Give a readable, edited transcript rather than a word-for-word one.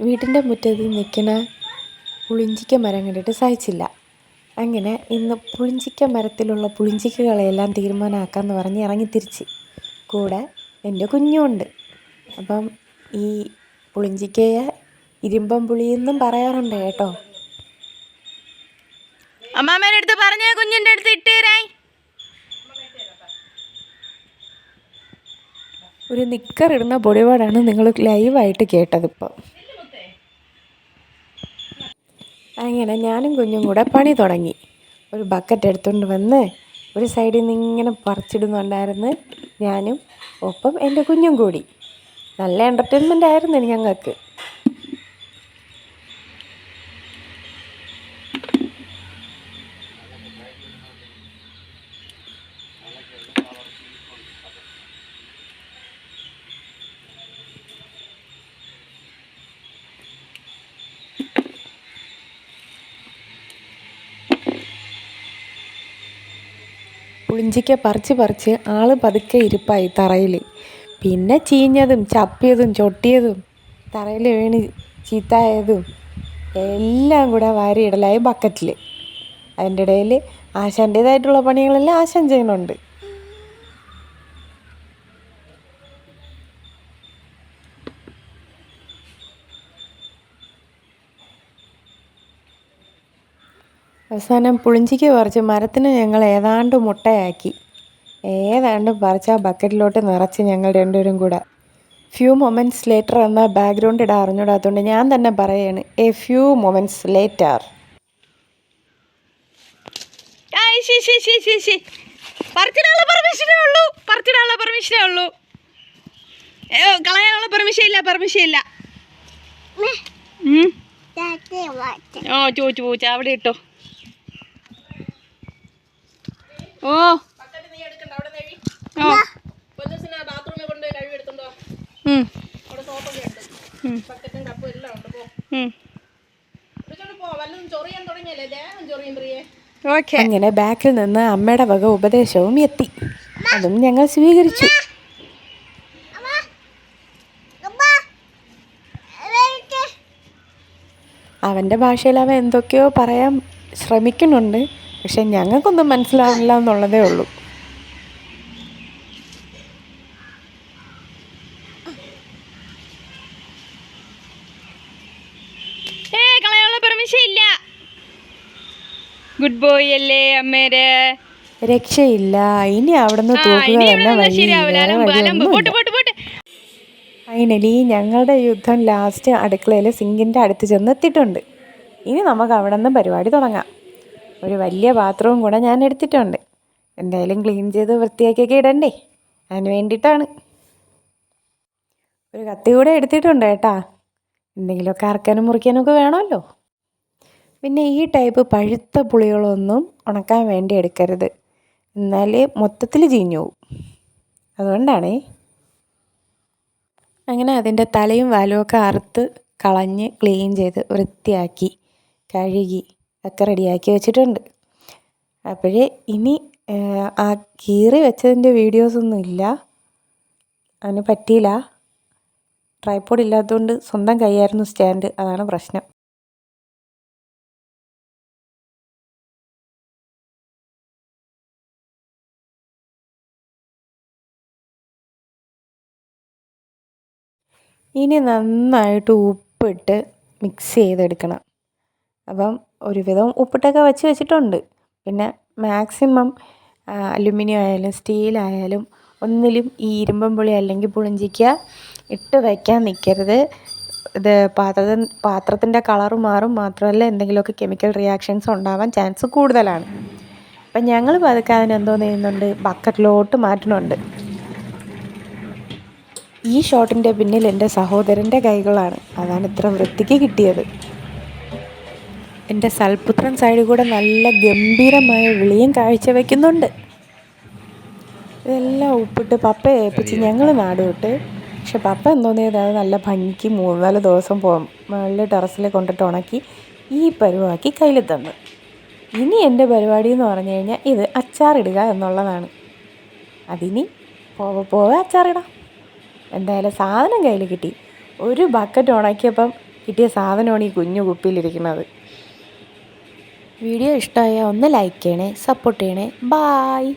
വീട്ടിൻ്റെ മുറ്റത്ത് നിൽക്കുന്ന പുളിഞ്ചിക്ക മരം കണ്ടിട്ട് സഹിച്ചില്ല. അങ്ങനെ ഇന്ന് പുളിഞ്ചിക്ക മരത്തിലുള്ള പുളിഞ്ചിക്കകളെല്ലാം തീരുമാനമാക്കാമെന്ന് പറഞ്ഞ് ഇറങ്ങിത്തിരിച്ച്. കൂടെ എൻ്റെ കുഞ്ഞുമുണ്ട്. അപ്പം ഈ പുളിഞ്ചിക്കയെ ഇരുമ്പം പുളിയെന്നും പറയാറുണ്ട് കേട്ടോ. അമ്മാമ്മേൻ്റെ അടുത്ത് പറഞ്ഞ കുഞ്ഞിൻ്റെ അടുത്ത് ഇട്ടേരായി. ഒരു നിക്കറിടുന്ന പൊടിപാടാണ് നിങ്ങൾ ലൈവായിട്ട് കേട്ടതിപ്പോൾ. അങ്ങനെ ഞാനും കുഞ്ഞും കൂടെ പണി തുടങ്ങി. ഒരു ബക്കറ്റ് എടുത്തുകൊണ്ട് വന്ന് ഒരു സൈഡിൽ നിന്ന് ഇങ്ങനെ പറിച്ചിടുന്നുണ്ടായിരുന്നു ഞാനും ഒപ്പം എൻ്റെ കുഞ്ഞും കൂടി. നല്ല എൻ്റർടൈൻമെൻ്റ് ആയിരുന്നു ഞങ്ങൾക്ക്. പുളിഞ്ചിക്ക പറിച്ച് ആൾ പതുക്കെ ഇരിപ്പായി തറയിൽ. പിന്നെ ചീഞ്ഞതും ചപ്പിയതും ചൊട്ടിയതും തറയിൽ വീണ് ചീത്തായതും എല്ലാം കൂടെ വാരിയിടലായി ബക്കറ്റിൽ. അതിൻ്റെ ഇടയിൽ ആശാൻ്റേതായിട്ടുള്ള പണികളെല്ലാം ആശാൻ ചെയ്യുന്നുണ്ട്. അവസാനം പുളിഞ്ചിക്ക് പറിച്ച് മരത്തിന് ഞങ്ങൾ ഏതാണ്ട് മുട്ടയാക്കി. പറിച്ച് ആ ബക്കറ്റിലോട്ട് നിറച്ച് ഞങ്ങൾ രണ്ടുപേരും കൂടെ. ഫ്യൂ മൊമെൻറ്റ്സ് ലേറ്റർ എന്ന ബാക്ക്ഗ്രൗണ്ട് ഇടാൻ അറിഞ്ഞൂടാത്തതുകൊണ്ട് ഞാൻ തന്നെ പറയുകയാണ്, എ ഫ്യൂ മൊമെൻറ്റ്സ് ലേറ്റർ. പറിച്ചിടാനുള്ള പെർമിഷനേ ഉള്ളൂ. കളയാനുള്ള പെർമിഷൻ ഇല്ല. ചോദിച്ചു അവിടെ ഇട്ടോ. ഓ അങ്ങനെ ബാക്കിൽ നിന്ന് അമ്മയുടെ വക ഉപദേശവും എത്തി. അതും ഞങ്ങൾ സ്വീകരിച്ചു. അവൻ്റെ ഭാഷയിൽ അവൻ എന്തൊക്കെയോ പറയാൻ ശ്രമിക്കുന്നുണ്ട്. പക്ഷെ ഞങ്ങൾക്കൊന്നും മനസ്സിലാവില്ല എന്നുള്ളതേ ഉള്ളൂ. കളയാനുള്ള പെർമിഷൻ ഇല്ല. ഗുഡ് ബോയ് അല്ലേ അമ്മേരെ? രക്ഷയില്ല. ഇനി അവിടുന്ന് തൂക്കുക തന്നെ വഴി. ഫൈനലി ഞങ്ങളുടെ യുദ്ധം ലാസ്റ്റ് അടുക്കളയിൽ സിങ്കിൻ്റെ അടുത്ത് ചെന്നെത്തിയിട്ടുണ്ട്. ഇനി നമുക്ക് അവിടെ നിന്ന് പരിപാടി തുടങ്ങാം. ഒരു വലിയ പാത്രവും കൂടെ ഞാൻ എടുത്തിട്ടുണ്ട്. എന്തായാലും ക്ലീൻ ചെയ്ത് വൃത്തിയാക്കിയൊക്കെ ഇടണ്ടേ, അതിന് വേണ്ടിയിട്ടാണ്. ഒരു കത്തി കൂടെ എടുത്തിട്ടുണ്ട് കേട്ടാ, എന്തെങ്കിലുമൊക്കെ അറക്കാനും മുറിക്കാനും ഒക്കെ വേണമല്ലോ. പിന്നെ ഈ ടൈപ്പ് പഴുത്ത പുളികളൊന്നും ഉണക്കാൻ വേണ്ടി എടുക്കരുത്, എന്നാൽ മൊത്തത്തിൽ ചീഞ്ഞു പോവും. അതുകൊണ്ടാണേ. അങ്ങനെ അതിൻ്റെ തലയും വാലുമൊക്കെ അറുത്ത് കളഞ്ഞ് ക്ലീൻ ചെയ്ത് വൃത്തിയാക്കി കഴുകി ഒക്കെ റെഡിയാക്കി വെച്ചിട്ടുണ്ട്. അപ്പോഴേ ഇനി ആ കീറി വെച്ചതിൻ്റെ വീഡിയോസൊന്നും ഇല്ല, അതിന് പറ്റിയില്ല. ട്രൈപോഡ് ഇല്ലാത്തതുകൊണ്ട് സ്വന്തം കൈയായിരുന്നു സ്റ്റാൻഡ്, അതാണ് പ്രശ്നം. ഇനി നന്നായിട്ട് ഉപ്പിട്ട് മിക്സ് ചെയ്തെടുക്കണം. അപ്പം ഒരുവിധം ഉപ്പിട്ടൊക്കെ വെച്ചിട്ടുണ്ട്. പിന്നെ മാക്സിമം അലുമിനിയം ആയാലും സ്റ്റീലായാലും ഒന്നിലും ഈ ഇരുമ്പൻ പുളി അല്ലെങ്കിൽ പുളിഞ്ചിക്ക ഇട്ട് വയ്ക്കാൻ നിൽക്കരുത്. ഇത് പാത്രത്തിൻ്റെ കളറ് മാറും, മാത്രമല്ല എന്തെങ്കിലുമൊക്കെ കെമിക്കൽ റിയാക്ഷൻസ് ഉണ്ടാവാൻ ചാൻസ് കൂടുതലാണ്. അപ്പം ഞങ്ങൾ പതുക്കെ അതിനെന്തോന്ന് ചെയ്യുന്നുണ്ട്, ബക്കറ്റിലോട്ട് മാറ്റുന്നുണ്ട്. ഈ ഷോട്ടിൻ്റെ പിന്നിൽ എൻ്റെ സഹോദരൻ്റെ കൈകളാണ്, അതാണ് ഇത്ര വൃത്തിക്ക് കിട്ടിയത്. എൻ്റെ സൽപുത്രൻ സൈഡിൽ കൂടെ നല്ല ഗംഭീരമായ വിളിയും കാഴ്ചവെക്കുന്നുണ്ട്. ഇതെല്ലാം ഉപ്പിട്ട് പപ്പയെ ഏൽപ്പിച്ച് ഞങ്ങൾ നാട് വിട്ട്. പക്ഷെ പപ്പ എന്തോന്ന് ചെയ്താൽ അത് നല്ല ഭംഗിക്ക് 3-4 ദിവസം മുകളിൽ ടെറസിൽ കൊണ്ടിട്ട് ഉണക്കി ഈ പരുവാക്കി കയ്യിൽ തന്നു. ഇനി എൻ്റെ പരിപാടി എന്ന് പറഞ്ഞു കഴിഞ്ഞാൽ ഇത് അച്ചാറിടുക എന്നുള്ളതാണ്. അതിനി പോവെ അച്ചാറിടാം. എന്തായാലും സാധനം കയ്യിൽ കിട്ടി. ഒരു ബക്കറ്റ് ഉണക്കിയപ്പം കിട്ടിയ സാധനമാണ് ഈ കുഞ്ഞു കുപ്പിയിലിരിക്കുന്നത്. വീഡിയോ ഇഷ്ടമായാൽ ഒന്ന് ലൈക്ക് ചെയ്യണേ, സപ്പോർട്ട് ചെയ്യണേ. ബായ്.